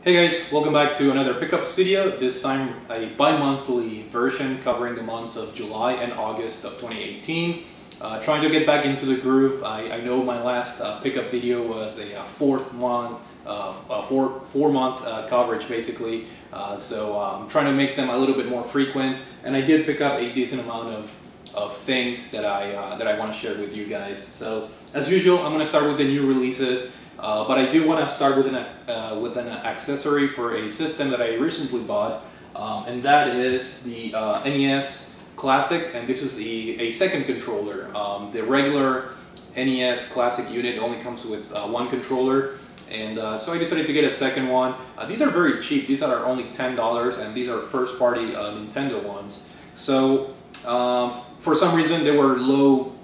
Hey guys, welcome back to another pickups video. This time a bi-monthly version covering the months of July and August of 2018. Trying to get back into the groove. I know my last pickup video was a four-month coverage basically. So I'm trying to make them a little bit more frequent, and I did pick up a decent amount of things that I want to share with you guys. So as usual, I'm going to start with the new releases. But I do want to start with an accessory for a system that I recently bought, and that is the Nes Classic, and this is a second controller. The regular Nes Classic unit only comes with one controller, and so I decided to get a second one. These are very cheap. These are only $10, and these are first-party Nintendo ones. So for some reason they were low,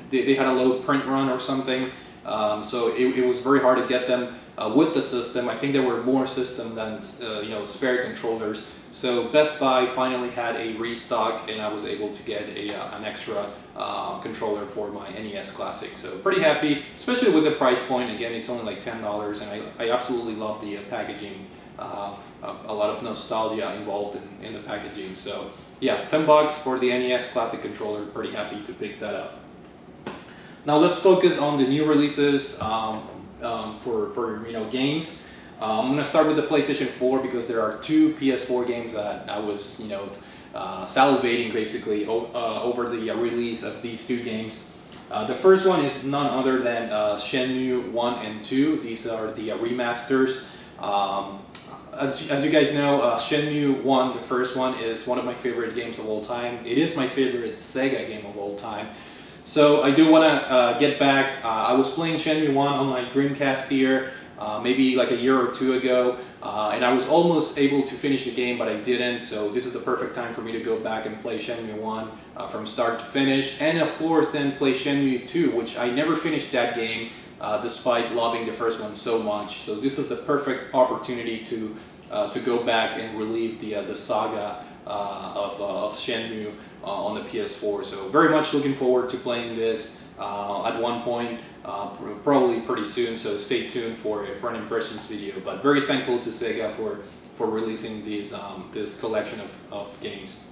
they had a low print run or something. So it was very hard to get them with the system. I think there were more system than spare controllers. So Best Buy finally had a restock, and I was able to get an extra controller for my Nes Classic. So pretty happy, especially with the price point. Again, it's only like $10, and I absolutely love the packaging. A lot of nostalgia involved in the packaging. So yeah, $10 for the Nes Classic controller. Pretty happy to pick that up. Now let's focus on the new releases for games. I'm going to start with the PlayStation 4 because there are two PS4 games that I was salivating basically over the release of these two games. The first one is none other than Shenmue 1 and 2. These are the remasters. As you guys know, Shenmue 1, the first one, is one of my favorite games of all time. It is my favorite Sega game of all time. So I do want to get back. I was playing Shenmue 1 on my Dreamcast here, maybe like a year or two ago, and I was almost able to finish the game, but I didn't. So this is the perfect time for me to go back and play Shenmue 1 from start to finish, and of course then play Shenmue 2, which I never finished that game despite loving the first one so much. So this is the perfect opportunity to go back and relive the saga of Shenmue on the PS4. So very much looking forward to playing this at one point, probably pretty soon, so stay tuned for an impressions video. But very thankful to Sega for releasing this collection of games.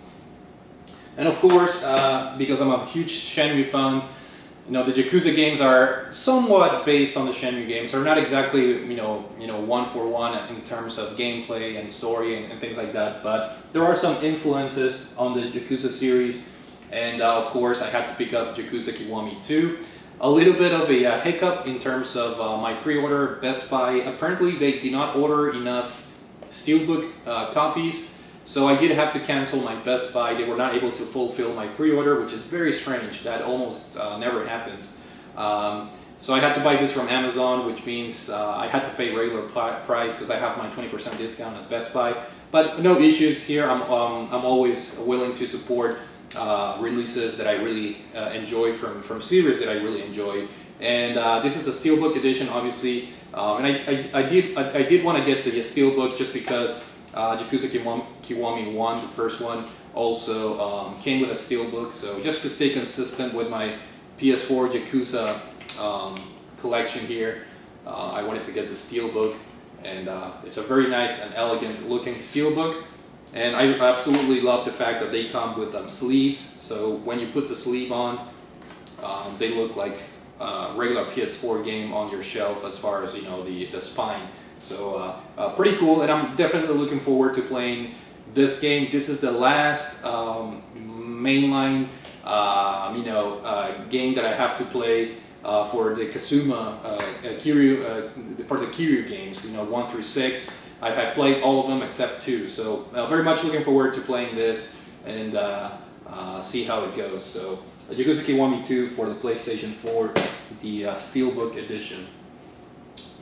And of course, because I'm a huge Shenmue fan, the Yakuza games are somewhat based on the Shenmue games. They're not exactly, one for one in terms of gameplay and story and things like that, but there are some influences on the Yakuza series, and of course I had to pick up Yakuza Kiwami 2. A little bit of a hiccup in terms of my pre-order. Best Buy, apparently they did not order enough Steelbook copies. So I did have to cancel my Best Buy. They were not able to fulfill my pre-order, which is very strange. That almost never happens. So I had to buy this from Amazon, which means I had to pay regular price because I have my 20% discount at Best Buy. But no issues here. I'm always willing to support releases that I really enjoy from series that I really enjoy. And this is a Steelbook edition, obviously. And I did want to get the Steelbook just because Yakuza Kiwami 1, the first one, also came with a Steelbook, so just to stay consistent with my PS4 Yakuza collection here, I wanted to get the Steelbook, and it's a very nice and elegant looking Steelbook, and I absolutely love the fact that they come with sleeves, so when you put the sleeve on, they look like a regular PS4 game on your shelf as far as the spine. So pretty cool, and I'm definitely looking forward to playing this game. This is the last mainline game that I have to play for the Kazuma for the Kiryu games, 1 through 6. I have played all of them except 2, so very much looking forward to playing this and see how it goes. So Yakuza Kiwami 2 for the PlayStation 4, the Steelbook edition.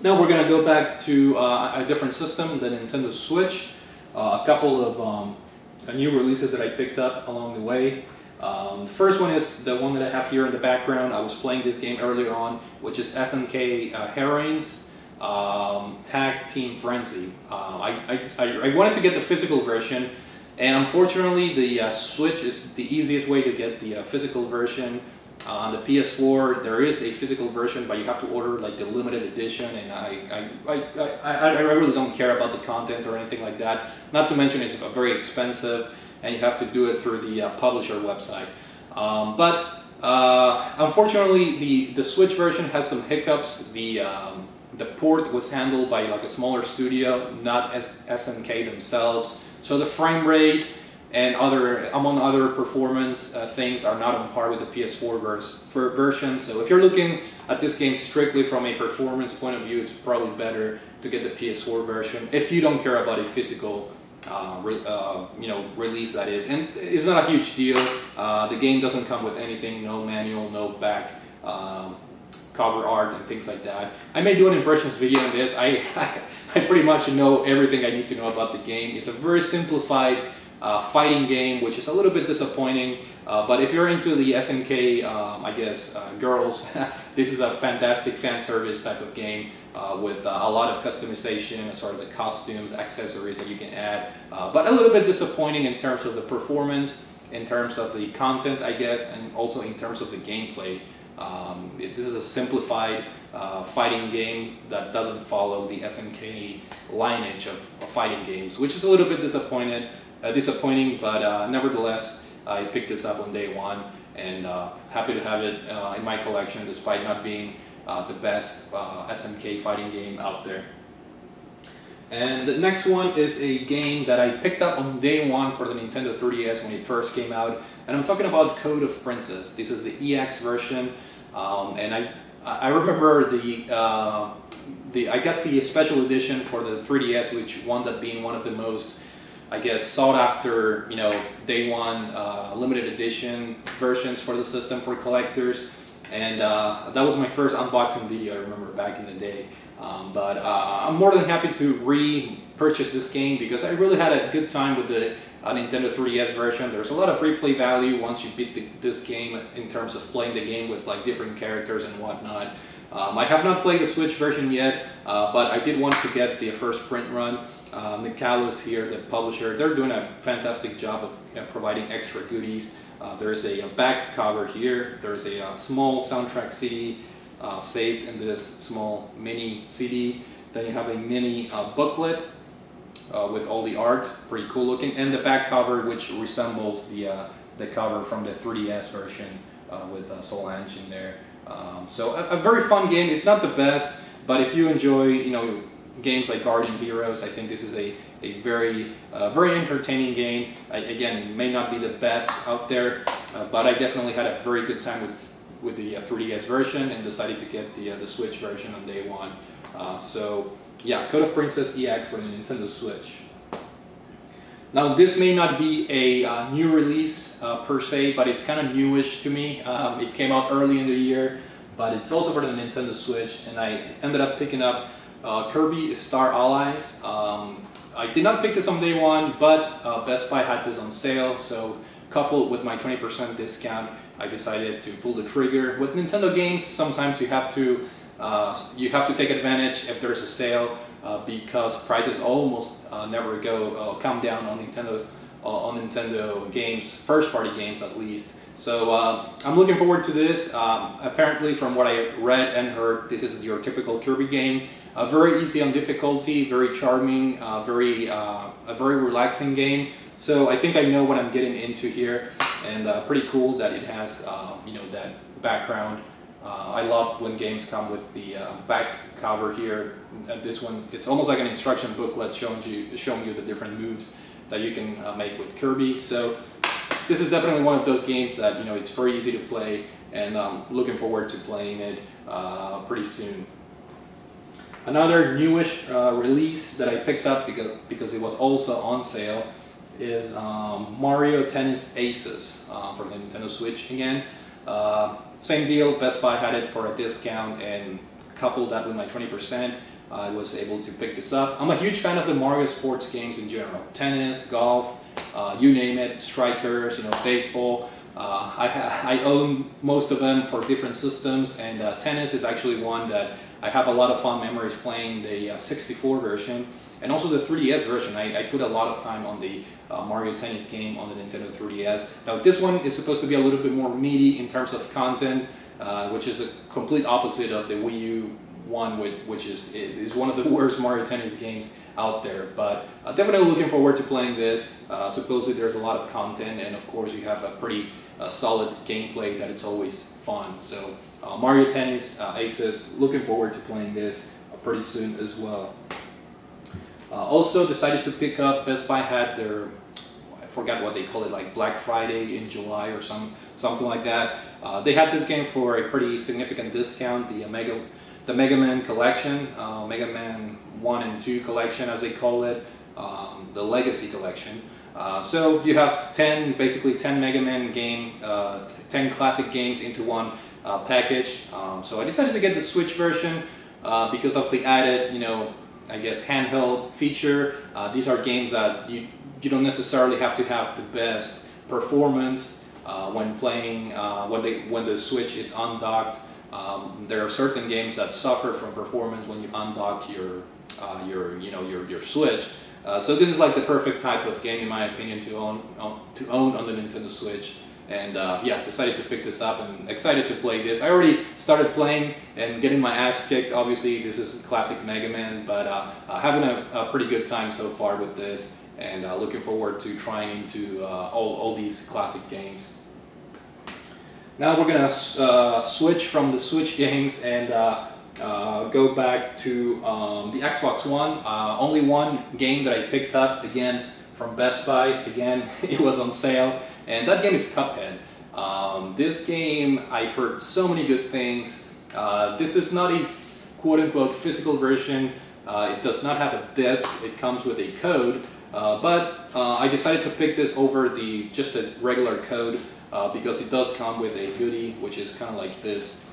Now we're going to go back to a different system, the Nintendo Switch. A couple of new releases that I picked up along the way. The first one is the one that I have here in the background. I was playing this game earlier on, which is SNK Herrings Tag Team Frenzy. I wanted to get the physical version, and unfortunately the Switch is the easiest way to get the physical version. On the PS4, there is a physical version, but you have to order like the limited edition, and I really don't care about the contents or anything like that. Not to mention it's very expensive, and you have to do it through the publisher website. Unfortunately, the Switch version has some hiccups. The port was handled by like a smaller studio, not as SNK themselves. So the frame rate and among other performance things are not on par with the PS4 version. So if you're looking at this game strictly from a performance point of view, it's probably better to get the PS4 version if you don't care about a physical release, that is. And it's not a huge deal. The game doesn't come with anything, no manual, no back cover art and things like that. I may do an impressions video on this. I pretty much know everything I need to know about the game. It's a very simplified fighting game, which is a little bit disappointing, but if you're into the SNK, girls, this is a fantastic fan service type of game with a lot of customization as far as the costumes, accessories that you can add, but a little bit disappointing in terms of the performance, in terms of the content, I guess, and also in terms of the gameplay. This is a simplified fighting game that doesn't follow the SNK lineage of fighting games, which is a little bit disappointing, but nevertheless, I picked this up on day one, and happy to have it in my collection, despite not being the best SNK fighting game out there. And the next one is a game that I picked up on day one for the Nintendo 3DS when it first came out, and I'm talking about Code of Princess. This is the EX version, and I remember I got the special edition for the 3DS, which wound up being one of the most, I guess, sought after, day one limited edition versions for the system for collectors, and that was my first unboxing video, I remember, back in the day. But I'm more than happy to repurchase this game because I really had a good time with the Nintendo 3DS version. There's a lot of replay value once you beat this game in terms of playing the game with like different characters and whatnot. I have not played the Switch version yet, but I did want to get the first print run. Mccloud here, the publisher, they're doing a fantastic job of providing extra goodies. There's a back cover here. There's a small soundtrack CD saved in this small mini CD. Then you have a mini booklet with all the art, pretty cool looking, and the back cover, which resembles the cover from the 3DS version with Solange in there. So a very fun game. It's not the best, but if you enjoy, games like Guardian Heroes, I think this is a very entertaining game. Again, may not be the best out there, but I definitely had a very good time with the 3DS version and decided to get the Switch version on day one. So yeah, Code of Princess EX for the Nintendo Switch. Now this may not be a new release per se, but it's kind of newish to me. It came out early in the year, but it's also for the Nintendo Switch, and I ended up picking up Kirby Star Allies. I did not pick this on day one, but Best Buy had this on sale, so coupled with my 20% discount, I decided to pull the trigger. With Nintendo games, sometimes you have to take advantage if there's a sale, because prices almost never come down on Nintendo games, first-party games at least. So I'm looking forward to this. Apparently, from what I read and heard, this is your typical Kirby game. Very easy on difficulty, very charming, a very relaxing game. So I think I know what I'm getting into here, and pretty cool that it has that background. I love when games come with the back cover here. This one, it's almost like an instruction booklet showing you the different moves that you can make with Kirby. So this is definitely one of those games that it's very easy to play, and I'm looking forward to playing it pretty soon. Another newish release that I picked up because it was also on sale is Mario Tennis Aces for the Nintendo Switch again. Same deal, Best Buy had it for a discount, and coupled that with my 20%, I was able to pick this up. I'm a huge fan of the Mario sports games in general. Tennis, golf, you name it, strikers, baseball. I own most of them for different systems, and tennis is actually one that I have a lot of fond memories playing the 64 version and also the 3DS version. I put a lot of time on the Mario Tennis game on the Nintendo 3DS. Now this one is supposed to be a little bit more meaty in terms of content, which is a complete opposite of the Wii U one, which is one of the worst Mario Tennis games out there. But definitely looking forward to playing this. Supposedly there's a lot of content, and of course you have a pretty solid gameplay that it's always fun. So Mario Tennis Aces, looking forward to playing this pretty soon as well. Also decided to pick up, Best Buy had their, I forgot what they call it, like Black Friday in July or something like that. They had this game for a pretty significant discount, the Mega Man collection, Mega Man 1 and 2 collection as they call it, the Legacy collection. So you have basically 10 Mega Man 10 classic games into one package. So I decided to get the Switch version because of the added, I guess, handheld feature. These are games that you don't necessarily have to have the best performance when playing when the Switch is undocked. There are certain games that suffer from performance when you undock your Switch. So this is like the perfect type of game, in my opinion, to own on the Nintendo Switch. And yeah, decided to pick this up and excited to play this. I already started playing and getting my ass kicked. Obviously, this is classic Mega Man, but having a pretty good time so far with this, and looking forward to trying into all these classic games. Now we're gonna switch from the Switch games and go back to the Xbox One. Only one game that I picked up, again from Best Buy. Again, it was on sale, and that game is Cuphead. This game, I've heard so many good things. This is not a quote-unquote physical version. It does not have a disc. It comes with a code, but I decided to pick this over just a regular code because it does come with a goodie, which is kind of like this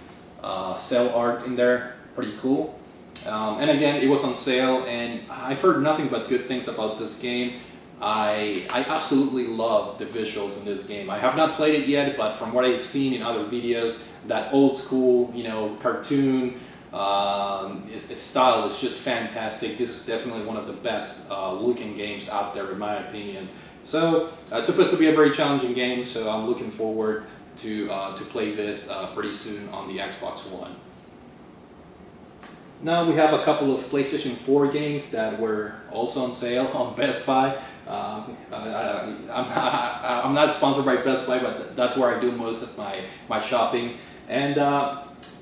cell art in there. Pretty cool. And again, it was on sale, and I've heard nothing but good things about this game. I absolutely love the visuals in this game. I have not played it yet, but from what I've seen in other videos, that old school, cartoon style is just fantastic. This is definitely one of the best looking games out there, in my opinion. So it's supposed to be a very challenging game, so I'm looking forward to play this pretty soon on the Xbox One. Now we have a couple of PlayStation 4 games that were also on sale on Best Buy. I'm not sponsored by Best Buy, but that's where I do most of my shopping. And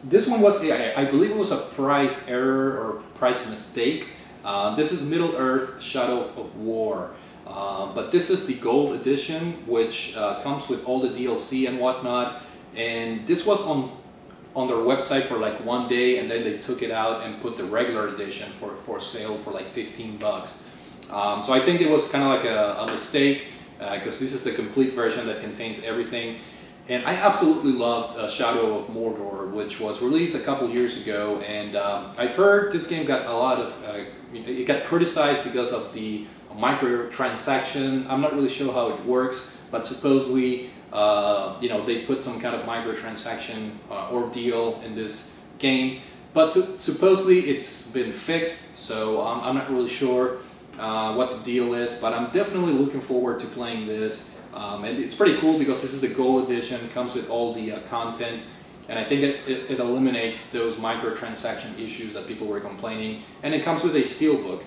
this one was, I believe it was a price error or price mistake. This is Middle-earth: Shadow of War. But this is the Gold Edition, which comes with all the DLC and whatnot. And this was on their website for like one day, and then they took it out and put the regular edition for sale for like 15 bucks. So I think it was kind of like a mistake, because this is the complete version that contains everything. And I absolutely loved Shadow of Mordor, which was released a couple years ago, and I've heard this game got a lot of, it got criticized because of the microtransaction. I'm not really sure how it works, but supposedly they put some kind of microtransaction ordeal in this game, but supposedly it's been fixed, so I'm not really sure what the deal is, but I'm definitely looking forward to playing this. And it's pretty cool because this is the Gold Edition, comes with all the content, and I think it eliminates those microtransaction issues that people were complaining, and it comes with a steelbook.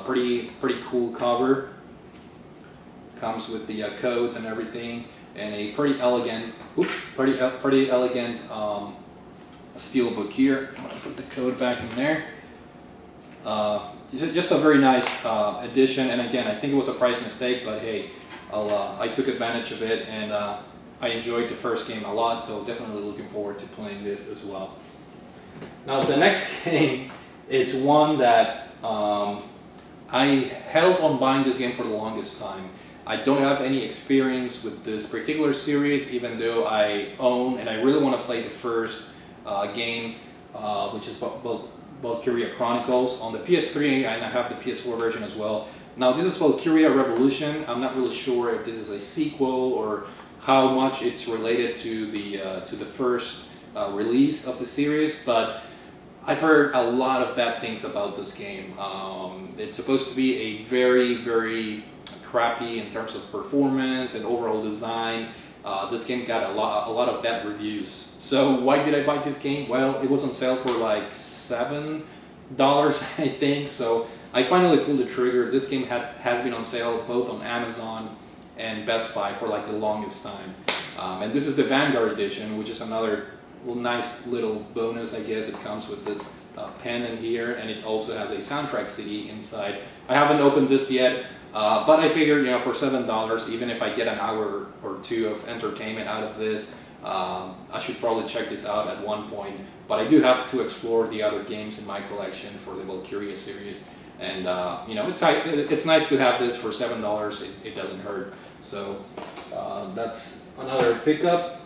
Pretty cool cover. Comes with the codes and everything, and a pretty elegant, steelbook here. I'm gonna put the code back in there. Just a very nice edition, and again, I think it was a price mistake, but hey, I took advantage of it, and I enjoyed the first game a lot, so definitely looking forward to playing this as well. Now the next game, it's one that I held on buying this game for the longest time. I don't have any experience with this particular series, even though I own and I really want to play the first game, which is Valkyria Chronicles on the PS3, and I have the PS4 version as well. Now this is Valkyria Revolution. I'm not really sure if this is a sequel or how much it's related to the first release of the series, but I've heard a lot of bad things about this game. It's supposed to be a very crappy in terms of performance and overall design. This game got a lot of bad reviews. So why did I buy this game? Well, it was on sale for like $7, I think. So I finally pulled the trigger. This game has been on sale both on Amazon and Best Buy for like the longest time. And this is the Vanguard edition, which is another nice little bonus, I guess. It comes with this pen in here, and it also has a soundtrack CD inside. I haven't opened this yet, but I figured, you know, for $7, even if I get an hour or two of entertainment out of this, I should probably check this out at one point. But I do have to explore the other games in my collection for the Valkyria series, and you know, it's nice to have this for $7. It doesn't hurt. So that's another pickup.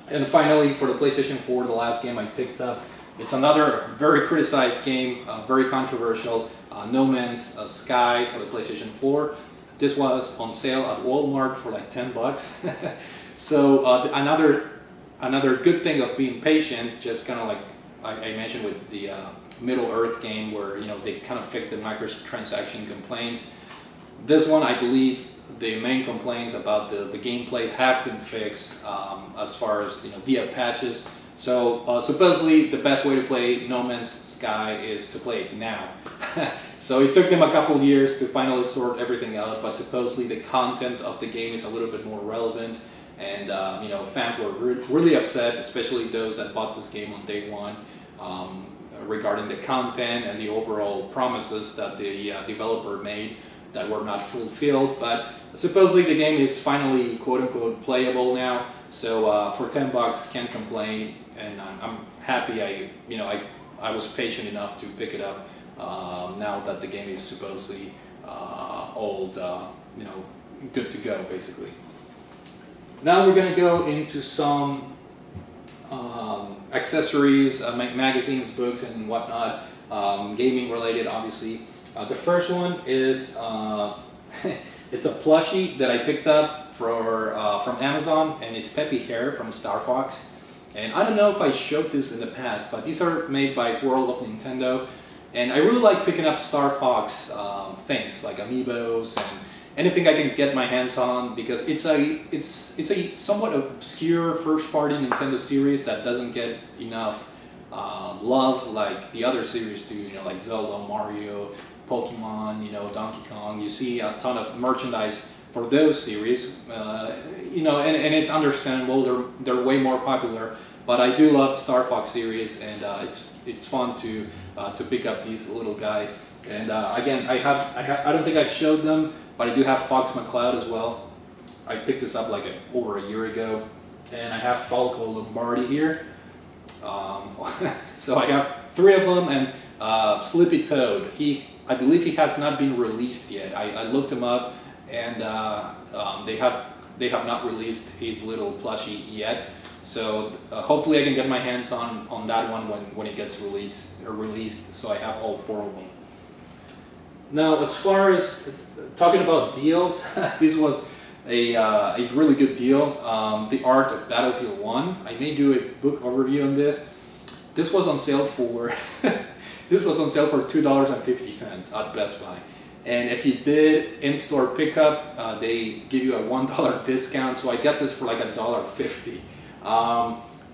And finally, for the PlayStation 4, the last game I picked up, it's another very criticized game, very controversial, No Man's Sky for the PlayStation 4. This was on sale at Walmart for like $10. So another good thing of being patient, just kind of like I mentioned with the Middle Earth game, where, you know, they kind of fixed the microtransaction complaints. This one, I believe, the main complaints about the gameplay have been fixed as far as, you know, via patches. So supposedly the best way to play No Man's Sky is to play it now. So it took them a couple years to finally sort everything out, but supposedly the content of the game is a little bit more relevant, and you know, fans were really upset, especially those that bought this game on day one, regarding the content and the overall promises that the developer made that were not fulfilled. But supposedly the game is finally quote-unquote playable now, so for $10 can't complain, and I'm happy I was patient enough to pick it up now that the game is supposedly old, you know, good to go basically. Now we're going to go into some accessories, magazines, books and whatnot, gaming related obviously. The first one is it's a plushie that I picked up from Amazon, and it's Peppy Hare from Star Fox. And I don't know if I showed this in the past, but these are made by World of Nintendo, and I really like picking up Star Fox things like amiibos and anything I can get my hands on, because it's a somewhat obscure first-party Nintendo series that doesn't get enough love like the other series do. You know, like Zelda, Mario, Pokemon, you know, Donkey Kong. You see a ton of merchandise for those series, you know, and it's understandable. They're way more popular. But I do love Star Fox series, and it's fun to pick up these little guys. And again, I don't think I've showed them, but I do have Fox Mccloud as well. I picked this up like over a year ago, and I have Funko Labardi here. So I have 3 of them, and Slippy Toad. I believe he has not been released yet. I looked him up, and they have not released his little plushie yet. So hopefully I can get my hands on that one when it gets released. So I have all 4 of them. Now, as far as talking about deals, this was a really good deal. The Art of Battlefield 1. I may do a book overview on this. This was on sale for this was on sale for $2.50 at Best Buy. And if you did in-store pickup, they give you a $1 discount. So I got this for like $1.50.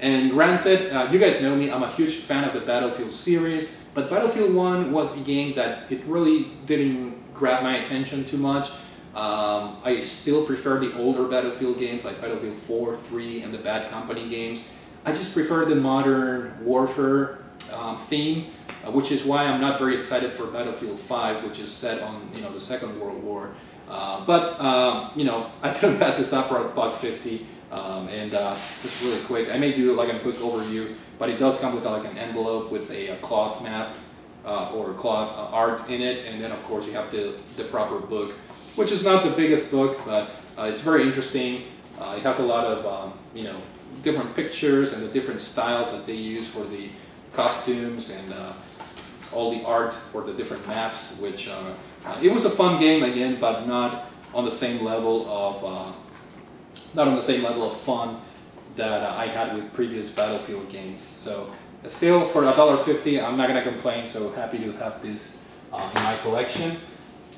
And granted, you guys know me, I'm a huge fan of the Battlefield series, but Battlefield 1 was a game that it really didn't grab my attention too much. I still prefer the older Battlefield games like Battlefield 4, 3, and the Bad Company games. I just prefer the modern warfare theme, which is why I'm not very excited for Battlefield 5, which is set on, you know, the Second World War. But you know, I couldn't pass this up for $1.50. And just really quick, I may do like a quick overview, but it does come with like an envelope with a cloth map or cloth art in it, and then of course you have the proper book, which is not the biggest book, but it's very interesting. It has a lot of you know, different pictures and the different styles that they use for the costumes and all the art for the different maps, which it was a fun game again, but not on the same level of fun that I had with previous Battlefield games. So Still, for $1.50, I'm not gonna complain. So happy to have this in my collection.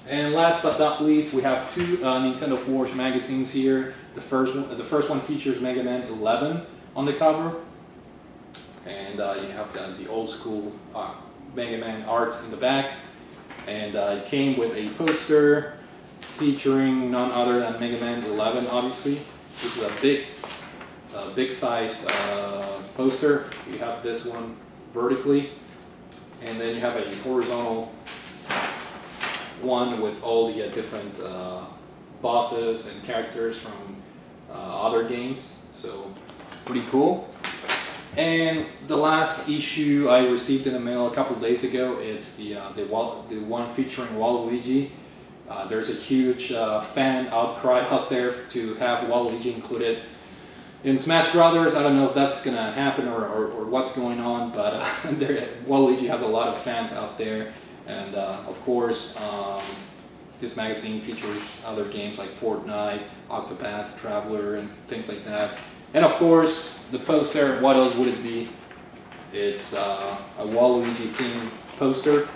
And last but not least, we have two Nintendo Forge magazines here. The first one features Mega Man 11 on the cover, and you have the old school Mega Man art in the back. And it came with a poster featuring none other than Mega Man 11. Obviously, this is a big sized poster. You have this one vertically, and then you have a horizontal one with all the different bosses and characters from other games. So pretty cool. And the last issue I received in the mail a couple days ago, it's the one featuring Waluigi. There's a huge fan outcry out there to have Waluigi included in Smash Brothers. I don't know if that's gonna happen or what's going on, but Waluigi has a lot of fans out there. And of course, this magazine features other games like Fortnite, Octopath Traveler, and things like that. And of course, the poster, what else would it be? It's a Waluigi themed poster.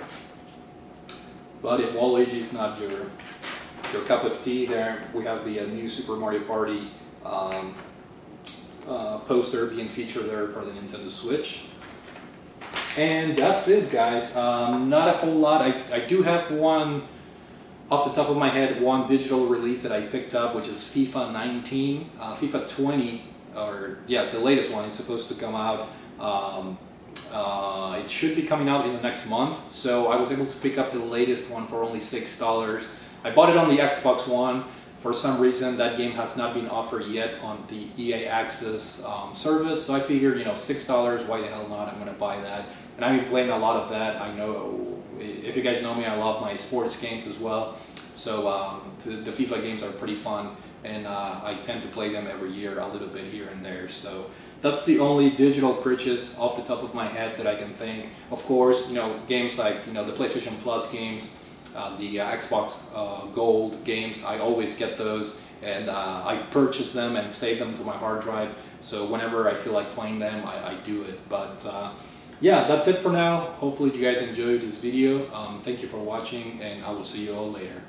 But if Waluigi is not your cup of tea, there we have the new Super Mario Party poster being featured there for the Nintendo Switch. And that's it, guys. Not a whole lot. I do have one, off the top of my head, one digital release that I picked up, which is FIFA 19. FIFA 20, or yeah, the latest one is supposed to come out. It should be coming out in the next month, so I was able to pick up the latest one for only $6. I bought it on the Xbox One. For some reason, that game has not been offered yet on the EA Access service, so I figured, you know, $6, why the hell not? I'm going to buy that. And I've been playing a lot of that. I know, if you guys know me, I love my sports games as well. So the FIFA games are pretty fun, and I tend to play them every year, a little bit here and there. So that's the only digital purchase off the top of my head that I can think. Of course, you know, games like, you know, the PlayStation Plus games, the Xbox Gold games, I always get those, and I purchase them and save them to my hard drive. So whenever I feel like playing them, I do it. But yeah, that's it for now. Hopefully you guys enjoyed this video. Thank you for watching, and I will see you all later.